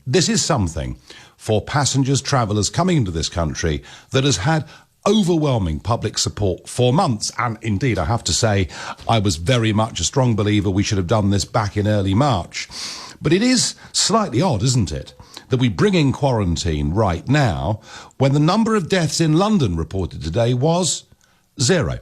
this is something for passengers, travellers coming into this country that has had overwhelming public support for months. And indeed, I have to say, I was very much a strong believer we should have done this back in early March. But it is slightly odd, isn't it, that we bring in quarantine right now when the number of deaths in London reported today was 0.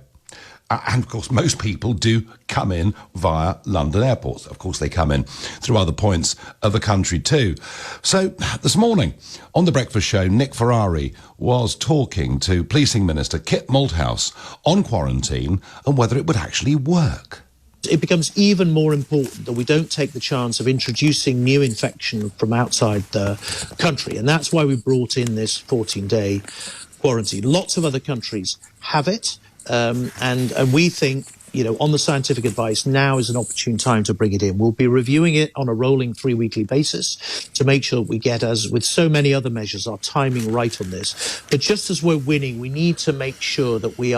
And, of course, most people do come in via London airports. Of course, they come in through other points of the country too. So this morning on The Breakfast Show, Nick Farage was talking to Policing Minister Kit Malthouse on quarantine and whether it would actually work. It becomes even more important that we don't take the chance of introducing new infection from outside the country. And that's why we brought in this 14-day quarantine. Lots of other countries have it. And we think, on the scientific advice, now is an opportune time to bring it in. We'll be reviewing it on a rolling 3-weekly basis to make sure we get, as with so many other measures, our timing right on this. But just as we're winning, we need to make sure that we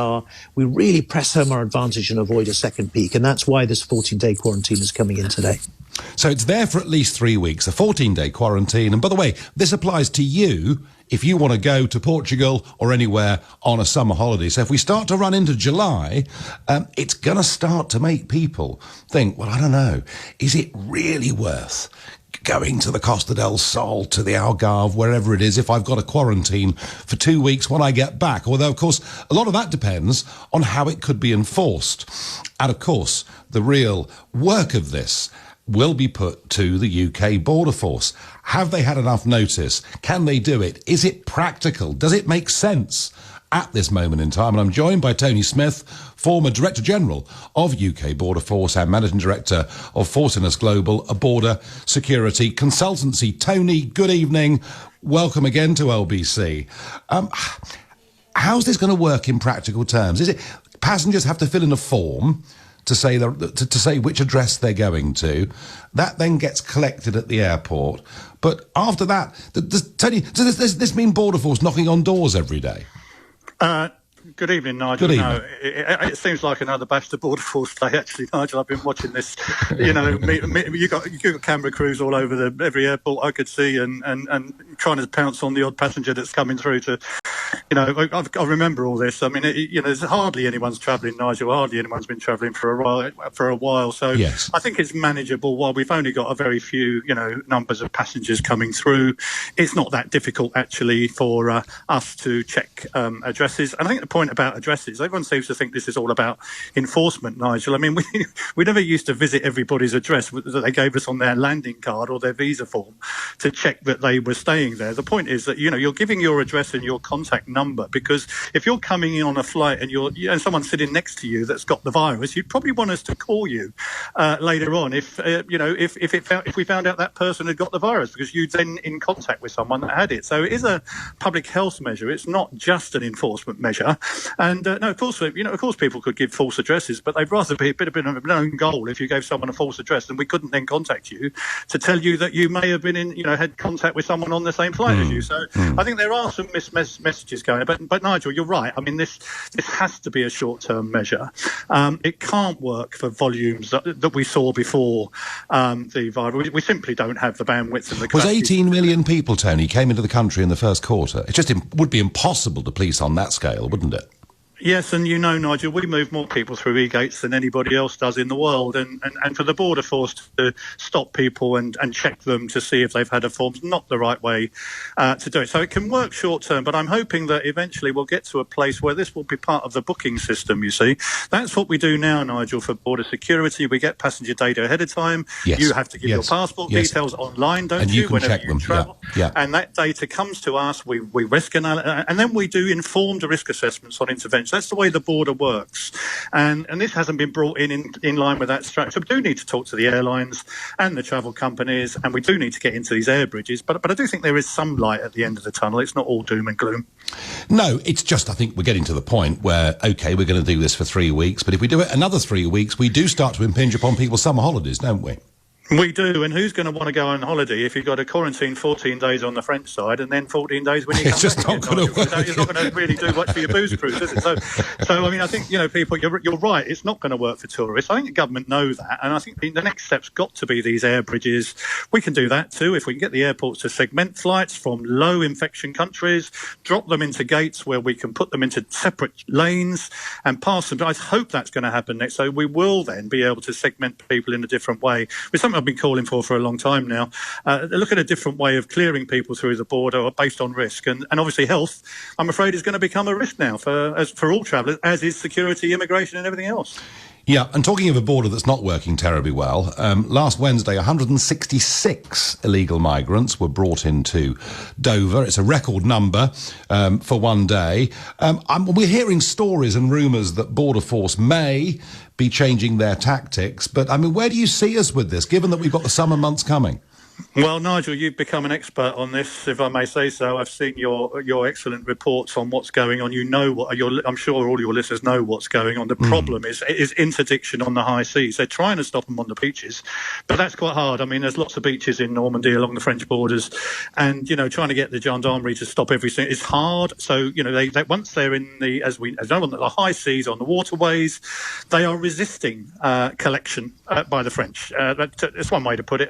really press home our advantage and avoid a second peak. And that's why this 14-day quarantine is coming in today. So it's there for at least 3 weeks, a 14-day quarantine. And by the way, this applies to you if you want to go to Portugal or anywhere on a summer holiday. So if we start to run into July, it's going to start to make people think, well, I don't know, is it really worth going to the Costa del Sol, to the Algarve, wherever it is, if I've got a quarantine for 2 weeks when I get back? Although, of course, a lot of that depends on how it could be enforced. And, of course, the real work of this will be put to the UK Border Force. Have they had enough notice? Can they do it? Is it practical? Does it make sense at this moment in time? And I'm joined by Tony Smith, former Director General of UK Border Force and Managing Director of Fortinus Global, a border security consultancy. Tony, good evening. Welcome again to LBC. How's this going to work in practical terms? Is it passengers have to fill in a form to say which address they're going to? That then gets collected at the airport. But after that, Tony, does this mean Border Force knocking on doors every day? Good evening, Nigel. Good evening. No, it seems like another bash to Border Force day, actually, Nigel. I've been watching this. You got camera crews all over every airport I could see, and trying to pounce on the odd passenger that's coming through to. I remember all this. I mean, there's hardly anyone's travelling, Nigel. Hardly anyone's been travelling for a while. So yes. I think it's manageable. While we've only got a very few, numbers of passengers coming through, it's not that difficult actually for us to check addresses. And I think the point about addresses, everyone seems to think this is all about enforcement, Nigel. I mean, we never used to visit everybody's address that they gave us on their landing card or their visa form to check that they were staying there. The point is that you're giving your address and your contact number, because if you're coming in on a flight and someone's sitting next to you that's got the virus, you'd probably want us to call you later on if we found out that person had got the virus, because you'd then in contact with someone that had it. So it is a public health measure. It's not just an enforcement measure. And no, of course, people could give false addresses, but they'd rather be a bit of a known goal if you gave someone a false address and we couldn't then contact you to tell you that you may have been had contact with someone on the same flight as you. So I think there are some messages going. But Nigel, you're right. I mean, this has to be a short-term measure. It can't work for volumes that we saw before the virus. We simply don't have the bandwidth and the capacity. 18 million people, Tony, came into the country in the first quarter. It just would be impossible to police on that scale, wouldn't it? Yes, and Nigel, we move more people through e-gates than anybody else does in the world. And for the Border Force to stop people and check them to see if they've had a form is not the right way to do it. So it can work short term, but I'm hoping that eventually we'll get to a place where this will be part of the booking system, you see. That's what we do now, Nigel, for border security. We get passenger data ahead of time. Yes. You have to give your passport details online, don't you? And you can check them. Travel. Yeah. And that data comes to us. We risk analysis, and then we do informed risk assessments on intervention. That's the way the border works. And this hasn't been brought in line with that structure. We do need to talk to the airlines and the travel companies, and we do need to get into these air bridges. But I do think there is some light at the end of the tunnel. It's not all doom and gloom. No, it's just I think we're getting to the point where, OK, we're going to do this for 3 weeks, but if we do it another 3 weeks, we do start to impinge upon people's summer holidays, don't we? We do, and who's going to want to go on holiday if you've got to quarantine 14 days on the French side and then 14 days when you come It's just back? not going to work. It's not going to really do much for your booze cruise, is it? So I mean, I think, people, you're right, it's not going to work for tourists. I think the government know that, and I think the next step's got to be these air bridges. We can do that too if we can get the airports to segment flights from low infection countries, drop them into gates where we can put them into separate lanes and pass them. I hope that's going to happen next. So we will then be able to segment people in a different way. With something I've been calling for a long time now. Look at a different way of clearing people through the border based on risk. And obviously health, I'm afraid, is going to become a risk now for all travellers, as is security, immigration and everything else. Yeah, and talking of a border that's not working terribly well, last Wednesday 166 illegal migrants were brought into Dover. It's a record number for one day. We're hearing stories and rumours that Border Force may be changing their tactics, but I mean, where do you see us with this, given that we've got the summer months coming? Well, Nigel, you've become an expert on this, if I may say so. I've seen your excellent reports on what's going on. You know what I'm sure all your listeners know what's going on. The problem is interdiction on the high seas. They're trying to stop them on the beaches, but that's quite hard. I mean, there's lots of beaches in Normandy along the French borders, and trying to get the gendarmerie to stop everything is hard. So they once they're in the as know on the high seas on the waterways, they are resisting collection by the French. That's one way to put it,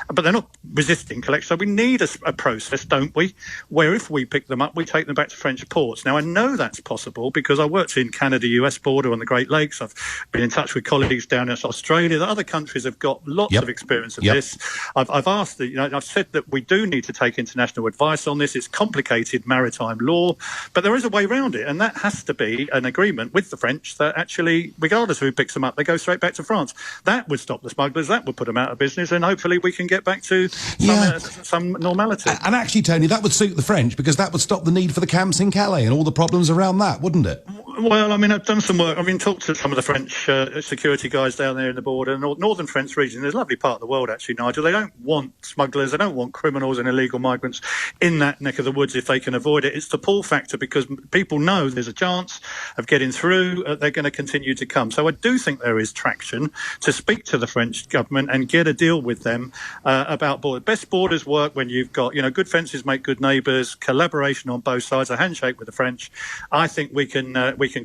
but they're not resisting collection. So we need a process, don't we, where if we pick them up, we take them back to French ports. Now, I know that's possible because I worked in Canada-US border on the Great Lakes. I've been in touch with colleagues down in Australia. The other countries have got lots of experience of this. I've asked, I've said that we do need to take international advice on this. It's complicated maritime law, but there is a way around it, and that has to be an agreement with the French that actually, regardless of who picks them up, they go straight back to France. That would stop the smugglers. That would put them out of business, and hopefully we can get back to some normality. And actually, Tony, that would suit the French because that would stop the need for the camps in Calais and all the problems around that, wouldn't it? Well, I mean, I've done some work. I've been talked to some of the French security guys down there in the border, northern French region. There's a lovely part of the world, actually, Nigel. They don't want smugglers. They don't want criminals and illegal migrants in that neck of the woods if they can avoid it. It's the pull factor because people know there's a chance of getting through. They're going to continue to come. So I do think there is traction to speak to the French government and get a deal with them about borders. Best borders work when you've got, good fences make good neighbours, collaboration on both sides, a handshake with the French. I think we can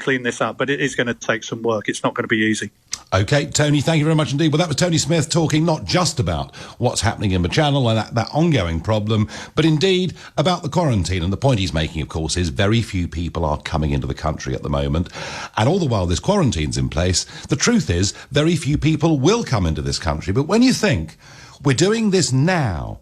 clean this up, but it is going to take some work. It's not going to be easy. OK, Tony, thank you very much indeed. Well, that was Tony Smith talking not just about what's happening in the Channel and that ongoing problem, but indeed about the quarantine. And the point he's making, of course, is very few people are coming into the country at the moment. And all the while this quarantine's in place, the truth is very few people will come into this country. But when you think we're doing this now,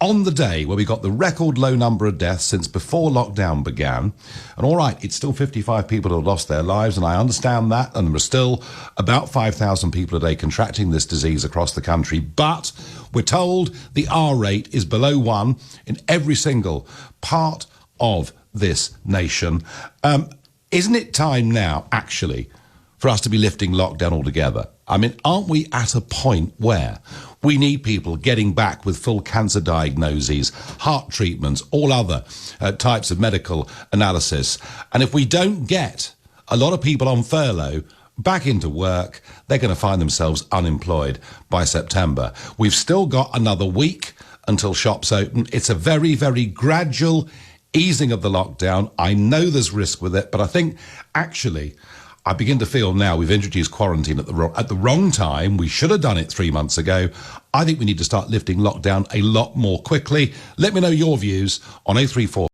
on the day where we got the record low number of deaths since before lockdown began, and all right, it's still 55 people who have lost their lives, and I understand that, and there are still about 5,000 people a day contracting this disease across the country, but we're told the R rate is below 1 in every single part of this nation. Isn't it time now, actually, for us to be lifting lockdown altogether? I mean, aren't we at a point where we need people getting back with full cancer diagnoses, heart treatments, all other types of medical analysis? And if we don't get a lot of people on furlough back into work, they're going to find themselves unemployed by September. We've still got another week until shops open. It's a very, very gradual easing of the lockdown. I know there's risk with it, but I think actually I begin to feel now we've introduced quarantine at the wrong time. We should have done it 3 months ago. I think we need to start lifting lockdown a lot more quickly. Let me know your views on 034